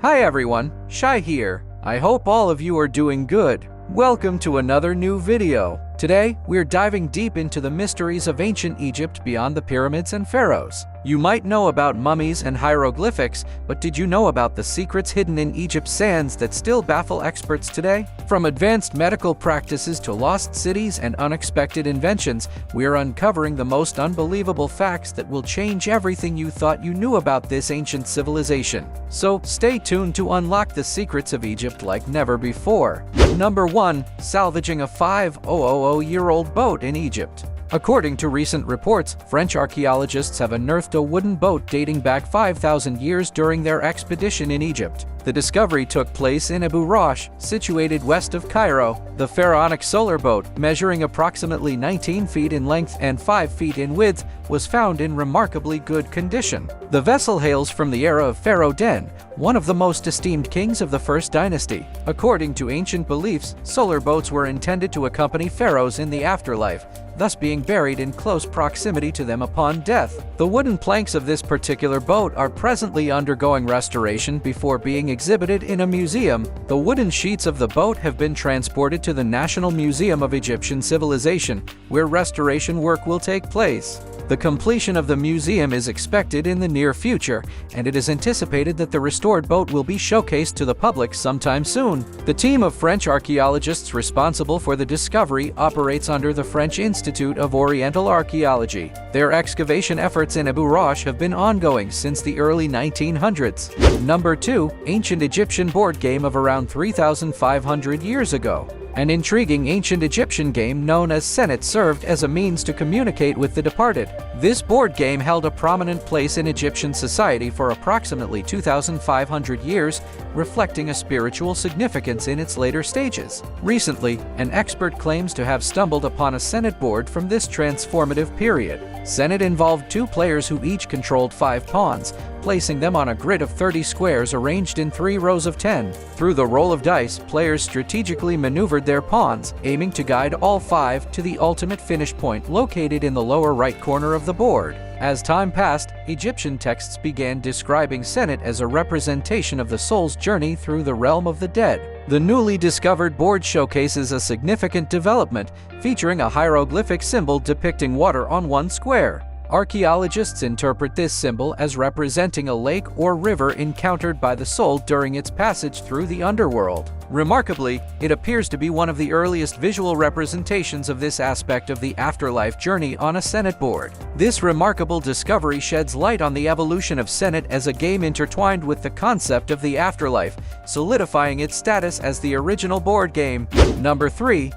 Hi everyone, Shai here. I hope all of you are doing good. Welcome to another new video. Today, we're diving deep into the mysteries of ancient Egypt beyond the pyramids and pharaohs. You might know about mummies and hieroglyphics, but did you know about the secrets hidden in Egypt's sands that still baffle experts today? From advanced medical practices to lost cities and unexpected inventions, we're uncovering the most unbelievable facts that will change everything you thought you knew about this ancient civilization. So, stay tuned to unlock the secrets of Egypt like never before. Number 1. Salvaging a 5,000-year-old boat in Egypt. According to recent reports, French archaeologists have unearthed a wooden boat dating back 5,000 years during their expedition in Egypt. The discovery took place in Abu Rosh, situated west of Cairo. The Pharaonic solar boat, measuring approximately 19 feet in length and 5 feet in width, was found in remarkably good condition. The vessel hails from the era of Pharaoh Den, one of the most esteemed kings of the First Dynasty. According to ancient beliefs, solar boats were intended to accompany pharaohs in the afterlife, thus being buried in close proximity to them upon death. The wooden planks of this particular boat are presently undergoing restoration before being exhibited in a museum. The wooden sheets of the boat have been transported to the National Museum of Egyptian Civilization, where restoration work will take place. The completion of the museum is expected in the near future, and it is anticipated that the restored boat will be showcased to the public sometime soon. The team of French archaeologists responsible for the discovery operates under the French Institute of Oriental Archaeology. Their excavation efforts in Abu Rosh have been ongoing since the early 1900s. Number 2. Ancient Egyptian board game of around 3,500 years ago. An intriguing ancient Egyptian game known as Senet served as a means to communicate with the departed. This board game held a prominent place in Egyptian society for approximately 2,500 years, reflecting a spiritual significance in its later stages. Recently, an expert claims to have stumbled upon a Senet board from this transformative period. Senet involved two players who each controlled 5 pawns, placing them on a grid of 30 squares arranged in 3 rows of 10. Through the roll of dice, players strategically maneuvered their pawns, aiming to guide all 5 to the ultimate finish point located in the lower right corner of the board. As time passed, Egyptian texts began describing Senet as a representation of the soul's journey through the realm of the dead. The newly discovered board showcases a significant development, featuring a hieroglyphic symbol depicting water on one square. Archaeologists interpret this symbol as representing a lake or river encountered by the soul during its passage through the underworld. Remarkably, it appears to be one of the earliest visual representations of this aspect of the afterlife journey on a Senet board. This remarkable discovery sheds light on the evolution of Senet as a game intertwined with the concept of the afterlife, solidifying its status as the original board game. Number 3.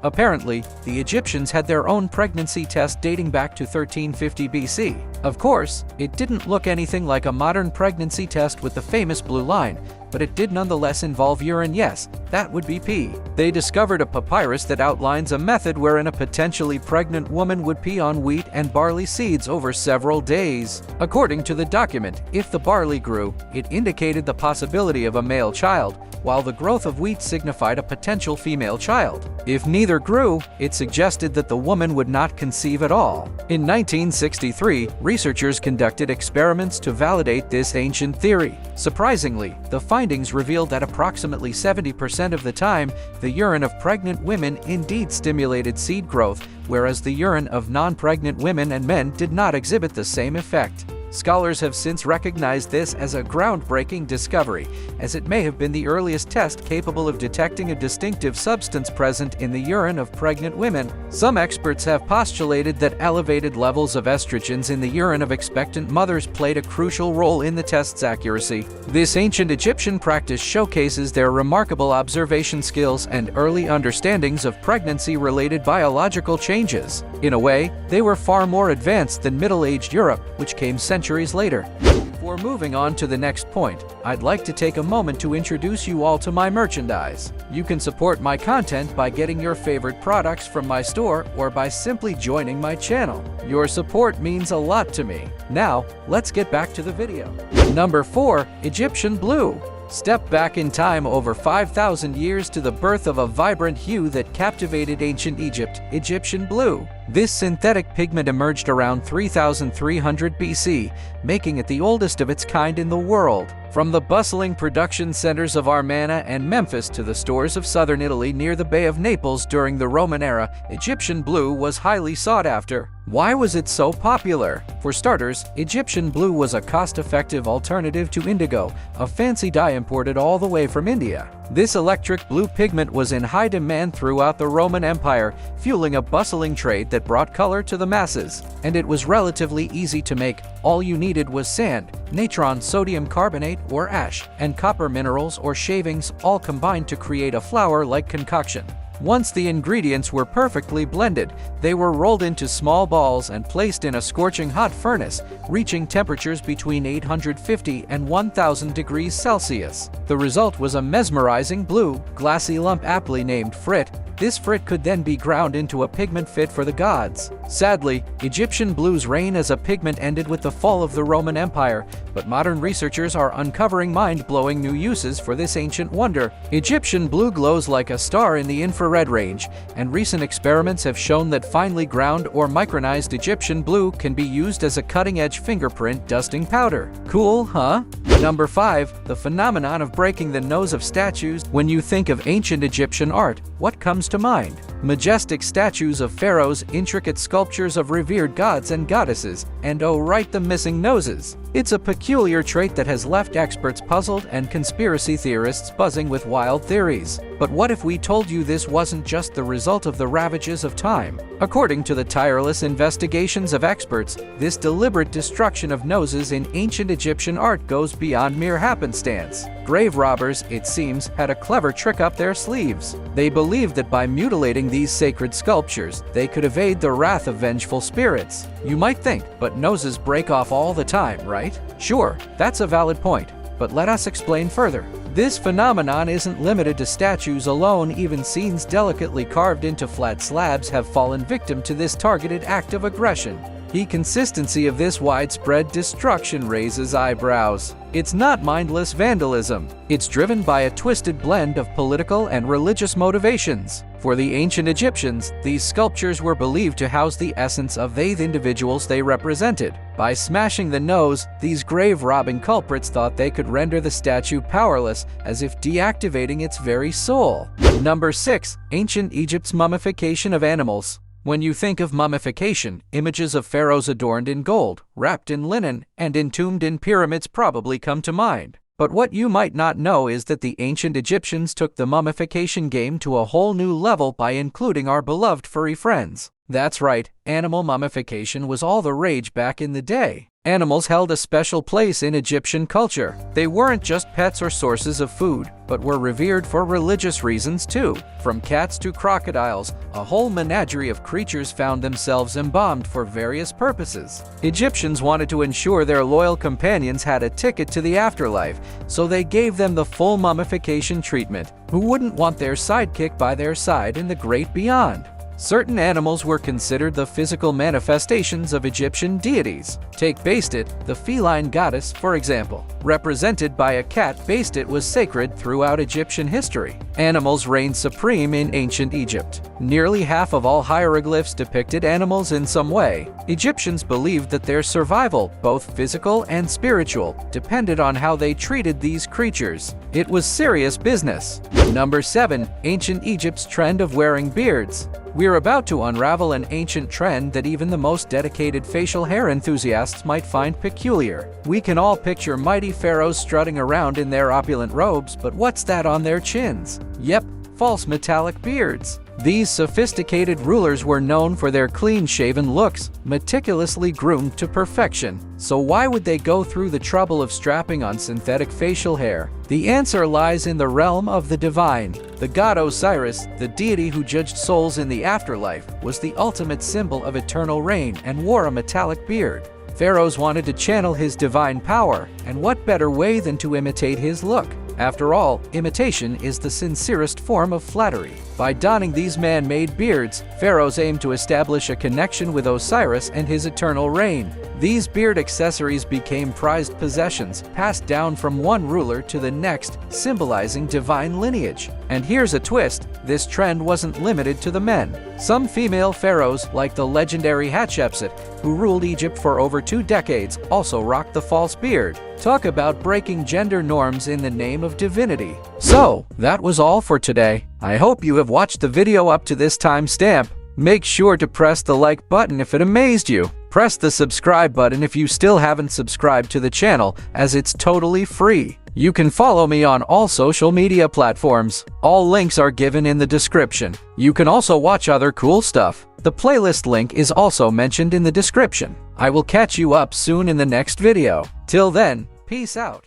Apparently, the Egyptians had their own pregnancy test dating back to 1350 BC. Of course, it didn't look anything like a modern pregnancy test with the famous blue line, but it did nonetheless involve urine. Yes, that would be pee. They discovered a papyrus that outlines a method wherein a potentially pregnant woman would pee on wheat and barley seeds over several days. According to the document, if the barley grew, it indicated the possibility of a male child, while the growth of wheat signified a potential female child. If neither grew, it suggested that the woman would not conceive at all. In 1963, researchers conducted experiments to validate this ancient theory. Surprisingly, the findings revealed that approximately 70% of the time, the urine of pregnant women indeed stimulated seed growth, whereas the urine of non-pregnant women and men did not exhibit the same effect. Scholars have since recognized this as a groundbreaking discovery, as it may have been the earliest test capable of detecting a distinctive substance present in the urine of pregnant women. Some experts have postulated that elevated levels of estrogens in the urine of expectant mothers played a crucial role in the test's accuracy. This ancient Egyptian practice showcases their remarkable observation skills and early understandings of pregnancy-related biological changes. In a way, they were far more advanced than Middle-aged Europe, which came centuries later. Before moving on to the next point, I'd like to take a moment to introduce you all to my merchandise. You can support my content by getting your favorite products from my store or by simply joining my channel. Your support means a lot to me. Now, let's get back to the video. Number 4. Egyptian Blue. Step back in time over 5,000 years to the birth of a vibrant hue that captivated ancient Egypt, Egyptian blue. This synthetic pigment emerged around 3300 BC, making it the oldest of its kind in the world. From the bustling production centers of Amarna and Memphis to the stores of southern Italy near the Bay of Naples during the Roman era, Egyptian blue was highly sought after. Why was it so popular? For starters, Egyptian blue was a cost-effective alternative to indigo, a fancy dye imported all the way from India. This electric blue pigment was in high demand throughout the Roman Empire, fueling a bustling trade that brought color to the masses. And it was relatively easy to make. All you needed was sand, natron sodium carbonate or ash, and copper minerals or shavings, all combined to create a flour-like concoction. Once the ingredients were perfectly blended, they were rolled into small balls and placed in a scorching hot furnace, reaching temperatures between 850 and 1000 degrees Celsius. The result was a mesmerizing blue, glassy lump aptly named frit. This frit could then be ground into a pigment fit for the gods. Sadly, Egyptian blue's reign as a pigment ended with the fall of the Roman Empire, but modern researchers are uncovering mind-blowing new uses for this ancient wonder. Egyptian blue glows like a star in the infrared range, and recent experiments have shown that finely ground or micronized Egyptian blue can be used as a cutting-edge fingerprint dusting powder. Cool, huh? Number 5. The phenomenon of breaking the nose of statues. When you think of ancient Egyptian art, what comes to mind? Majestic statues of pharaohs, intricate sculptures of revered gods and goddesses, and oh right, the missing noses. It's a peculiar trait that has left experts puzzled and conspiracy theorists buzzing with wild theories. But what if we told you this wasn't just the result of the ravages of time? According to the tireless investigations of experts, this deliberate destruction of noses in ancient Egyptian art goes beyond mere happenstance. Grave robbers, it seems, had a clever trick up their sleeves. They believed that by mutilating these sacred sculptures, they could evade the wrath of vengeful spirits. You might think, but noses break off all the time, right? Sure, that's a valid point, but let us explain further. This phenomenon isn't limited to statues alone. Even scenes delicately carved into flat slabs have fallen victim to this targeted act of aggression. The consistency of this widespread destruction raises eyebrows. It's not mindless vandalism. It's driven by a twisted blend of political and religious motivations. For the ancient Egyptians, these sculptures were believed to house the essence of the individuals they represented. By smashing the nose, these grave-robbing culprits thought they could render the statue powerless, as if deactivating its very soul. Number 6. Ancient Egypt's mummification of animals. When you think of mummification, images of pharaohs adorned in gold, wrapped in linen, and entombed in pyramids probably come to mind. But what you might not know is that the ancient Egyptians took the mummification game to a whole new level by including our beloved furry friends. That's right, animal mummification was all the rage back in the day. Animals held a special place in Egyptian culture. They weren't just pets or sources of food, but were revered for religious reasons too. From cats to crocodiles, a whole menagerie of creatures found themselves embalmed for various purposes. Egyptians wanted to ensure their loyal companions had a ticket to the afterlife, so they gave them the full mummification treatment. Who wouldn't want their sidekick by their side in the great beyond? Certain animals were considered the physical manifestations of Egyptian deities. Take Bastet, the feline goddess, for example. Represented by a cat, Bastet was sacred throughout Egyptian history. Animals reigned supreme in ancient Egypt. Nearly half of all hieroglyphs depicted animals in some way. Egyptians believed that their survival, both physical and spiritual, depended on how they treated these creatures. It was serious business. Number 7. Ancient Egypt's trend of wearing beards. We're about to unravel an ancient trend that even the most dedicated facial hair enthusiasts might find peculiar. We can all picture mighty pharaohs strutting around in their opulent robes, but what's that on their chins? Yep, false metallic beards. These sophisticated rulers were known for their clean-shaven looks, meticulously groomed to perfection. So why would they go through the trouble of strapping on synthetic facial hair? The answer lies in the realm of the divine. The god Osiris, the deity who judged souls in the afterlife, was the ultimate symbol of eternal reign and wore a metallic beard. Pharaohs wanted to channel his divine power, and what better way than to imitate his look? After all, imitation is the sincerest form of flattery. By donning these man-made beards, pharaohs aimed to establish a connection with Osiris and his eternal reign. These beard accessories became prized possessions, passed down from one ruler to the next, symbolizing divine lineage. And here's a twist: this trend wasn't limited to the men. Some female pharaohs, like the legendary Hatshepsut, who ruled Egypt for over 2 decades, also rocked the false beard. Talk about breaking gender norms in the name of divinity. So, that was all for today. I hope you have watched the video up to this timestamp. Make sure to press the like button if it amazed you. Press the subscribe button if you still haven't subscribed to the channel, as it's totally free. You can follow me on all social media platforms. All links are given in the description. You can also watch other cool stuff. The playlist link is also mentioned in the description. I will catch you up soon in the next video. Till then, peace out.